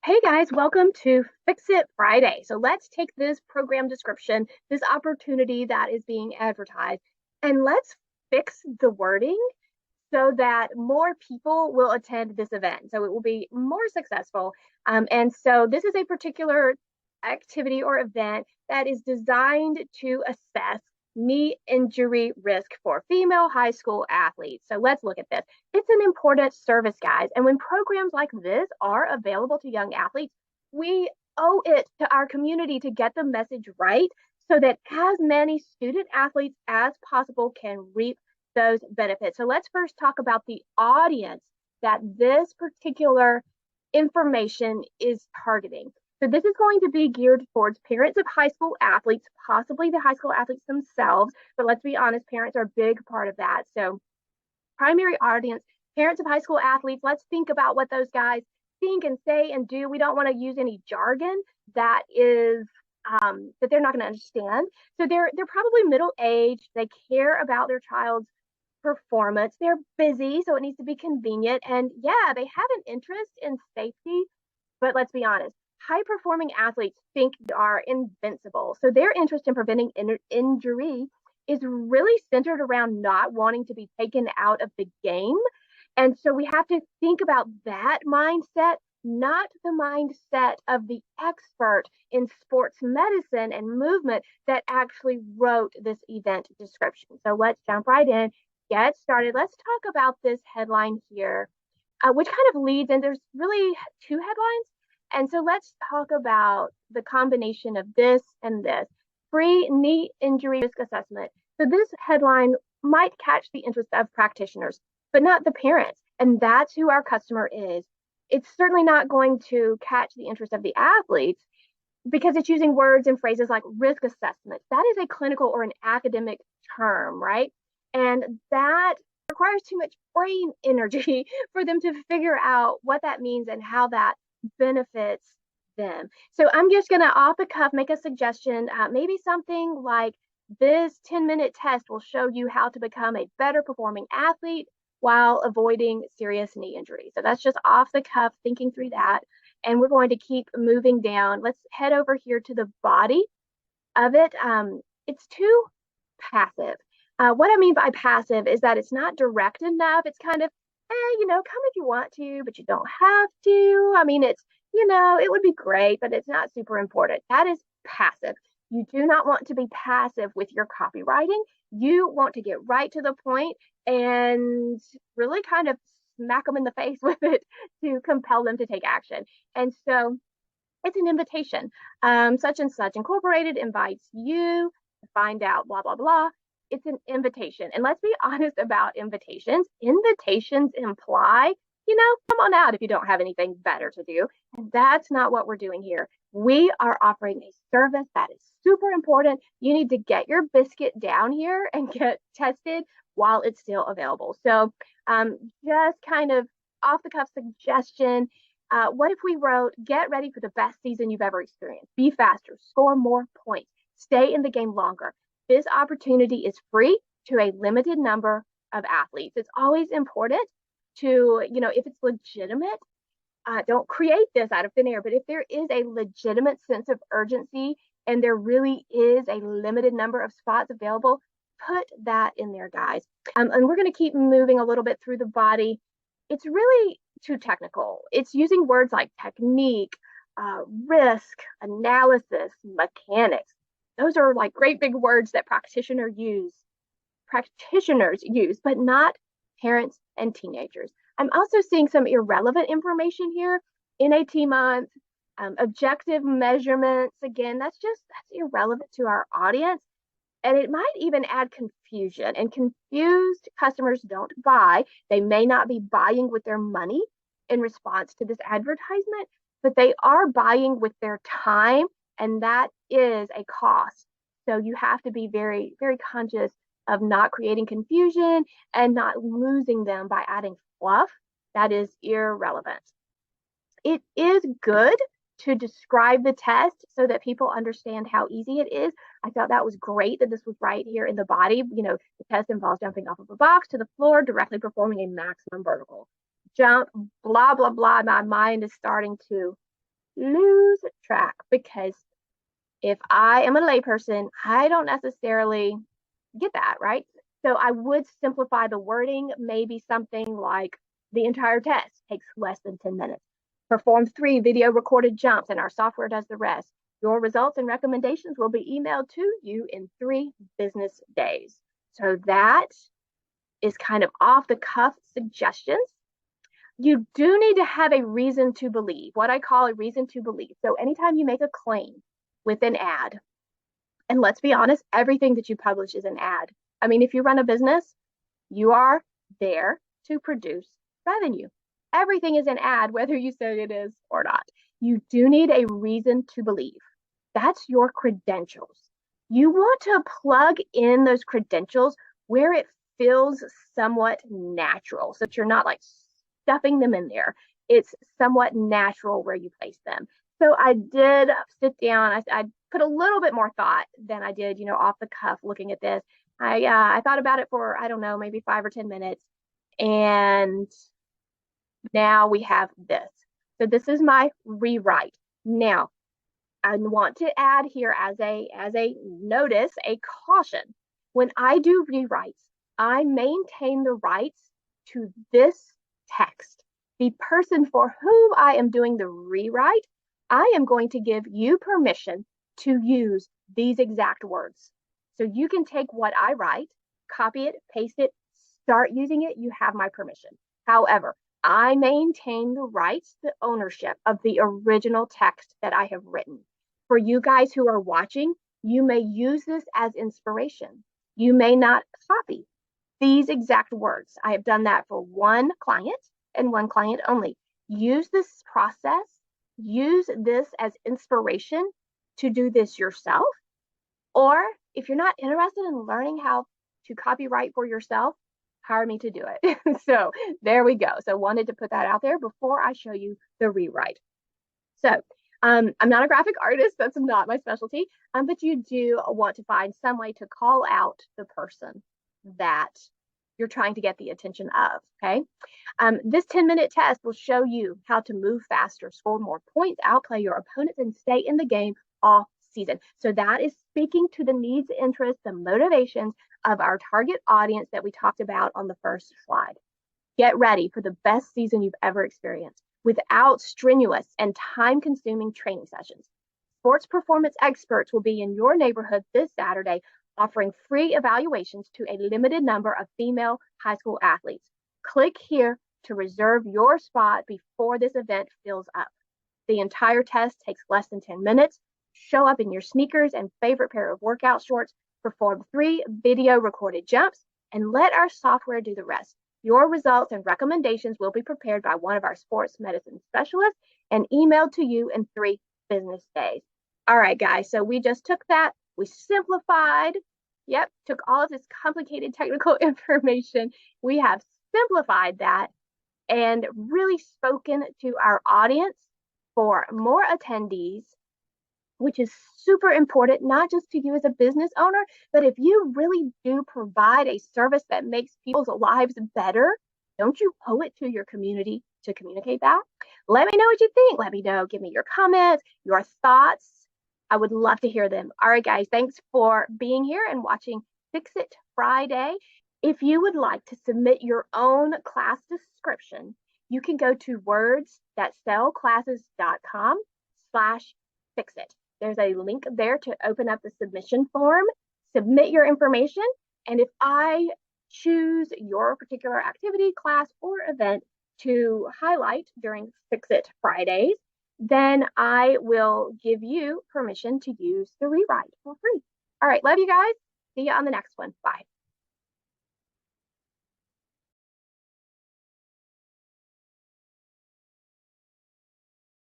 Hey guys, welcome to Fix It Friday. So let's take this program description, this opportunity that is being advertised, and let's fix the wording so that more people will attend this event. So it will be more successful. And so this is a particular activity or event that is designed to assess knee injury risk for female high school athletes. So let's look at this. It's an important service, guys. And when programs like this are available to young athletes, we owe it to our community to get the message right so that as many student athletes as possible can reap those benefits. So let's first talk about the audience that this particular information is targeting. So this is going to be geared towards parents of high school athletes, possibly the high school athletes themselves, but let's be honest, parents are a big part of that. So primary audience, parents of high school athletes, let's think about what those guys think and say and do. We don't want to use any jargon that is that they're not going to understand. So they're probably middle aged. They care about their child's performance. They're busy, so it needs to be convenient. And yeah, they have an interest in safety, but let's be honest, high performing athletes think they are invincible. So their interest in preventing injury is really centered around not wanting to be taken out of the game. And so we have to think about that mindset, not the mindset of the expert in sports medicine and movement that actually wrote this event description. So let's jump right in, get started. Let's talk about this headline here, which kind of leads, and there's really two headlines. And so let's talk about the combination of this and this free knee injury risk assessment. So this headline might catch the interest of practitioners, but not the parents. And that's who our customer is. It's certainly not going to catch the interest of the athletes because it's using words and phrases like risk assessment. That is a clinical or an academic term, right? And that requires too much brain energy for them to figure out what that means and how that benefits them. So I'm just going to off the cuff make a suggestion, maybe something like this 10-minute test will show you how to become a better performing athlete while avoiding serious knee injury. So that's just off the cuff thinking through that. And we're going to keep moving down. Let's head over here to the body of it. It's too passive. What I mean by passive is that it's not direct enough. It's kind of, come if you want to, but you don't have to. I mean, it would be great, but it's not super important. That is passive. You do not want to be passive with your copywriting. You want to get right to the point and really kind of smack them in the face with it to compel them to take action. And so it's an invitation. Such and such incorporated invites you to find out blah, blah, blah. It's an invitation. And let's be honest about invitations. Invitations imply, come on out if you don't have anything better to do. And that's not what we're doing here. We are offering a service that is super important. You need to get your biscuit down here and get tested while it's still available. So just kind of off the cuff suggestion. What if we wrote, get ready for the best season you've ever experienced? Be faster, score more points, stay in the game longer. This opportunity is free to a limited number of athletes. It's always important to, if it's legitimate, don't create this out of thin air, but if there is a legitimate sense of urgency and there really is a limited number of spots available, put that in there, guys. And we're going to keep moving a little bit through the body. It's really too technical. It's using words like technique, risk, analysis, mechanics. Those are like great big words that practitioners use, but not parents and teenagers. I'm also seeing some irrelevant information here. NAT month, objective measurements. Again, that's irrelevant to our audience. And it might even add confusion. And confused customers don't buy. They may not be buying with their money in response to this advertisement, but they are buying with their time, and that is a cost. So you have to be very, very conscious of not creating confusion and not losing them by adding fluff that is irrelevant. It is good to describe the test so that people understand how easy it is. I thought that was great that this was right here in the body. The test involves jumping off of a box to the floor, directly performing a maximum vertical jump, blah, blah, blah. My mind is starting to lose track, because if I am a layperson, I don't necessarily get that, right? So I would simplify the wording, maybe something like the entire test takes less than 10 minutes. Perform 3 video recorded jumps and our software does the rest. Your results and recommendations will be emailed to you in 3 business days. So that is kind of off the cuff suggestions. You do need to have a reason to believe, what I call a reason to believe. So anytime you make a claim with an ad, and let's be honest, everything that you publish is an ad. I mean, if you run a business, you are there to produce revenue. Everything is an ad, whether you say it is or not. You do need a reason to believe. That's your credentials. You want to plug in those credentials where it feels somewhat natural, so that you're not like stuffing them in there. It's somewhat natural where you place them. So I did sit down. I put a little bit more thought than I did, off the cuff looking at this. I thought about it for, I don't know, maybe 5 or 10 minutes. And now we have this. So this is my rewrite. Now, I want to add here as a notice, a caution. When I do rewrites, I maintain the rights to this text. The person for whom I am doing the rewrite, I am going to give you permission to use these exact words. So you can take what I write, copy it, paste it, start using it. You have my permission. However, I maintain the rights, the ownership of the original text that I have written. For you guys who are watching, you may use this as inspiration. You may not copy these exact words. I have done that for one client and one client only. Use this process, use this as inspiration to do this yourself. Or if you're not interested in learning how to copyright for yourself, hire me to do it. So there we go. So wanted to put that out there before I show you the rewrite. So I'm not a graphic artist. That's not my specialty. But you do want to find some way to call out the person that you're trying to get the attention of, okay? This 10-minute test will show you how to move faster, score more points, outplay your opponents, and stay in the game all season. So that is speaking to the needs, interests, the motivations of our target audience that we talked about on the first slide. Get ready for the best season you've ever experienced without strenuous and time-consuming training sessions. Sports performance experts will be in your neighborhood this Saturday, offering free evaluations to a limited number of female high school athletes. Click here to reserve your spot before this event fills up. The entire test takes less than 10 minutes. Show up in your sneakers and favorite pair of workout shorts, perform 3 video recorded jumps, and let our software do the rest. Your results and recommendations will be prepared by one of our sports medicine specialists and emailed to you in 3 business days. All right, guys, so we just took that, we simplified, took all of this complicated technical information, we have simplified that and really spoken to our audience for more attendees, which is super important, not just to you as a business owner, but if you really do provide a service that makes people's lives better, don't you owe it to your community to communicate that? Let me know what you think. Let me know. Give me your comments, your thoughts. I would love to hear them. All right, guys, thanks for being here and watching Fix It Friday. If you would like to submit your own class description, you can go to wordsthatsellclasses.com/fixit. There's a link there to open up the submission form, submit your information, and if I choose your particular activity, class, or event to highlight during Fix It Fridays, then I will give you permission to use the rewrite for free. All right, love you guys. See you on the next one. Bye.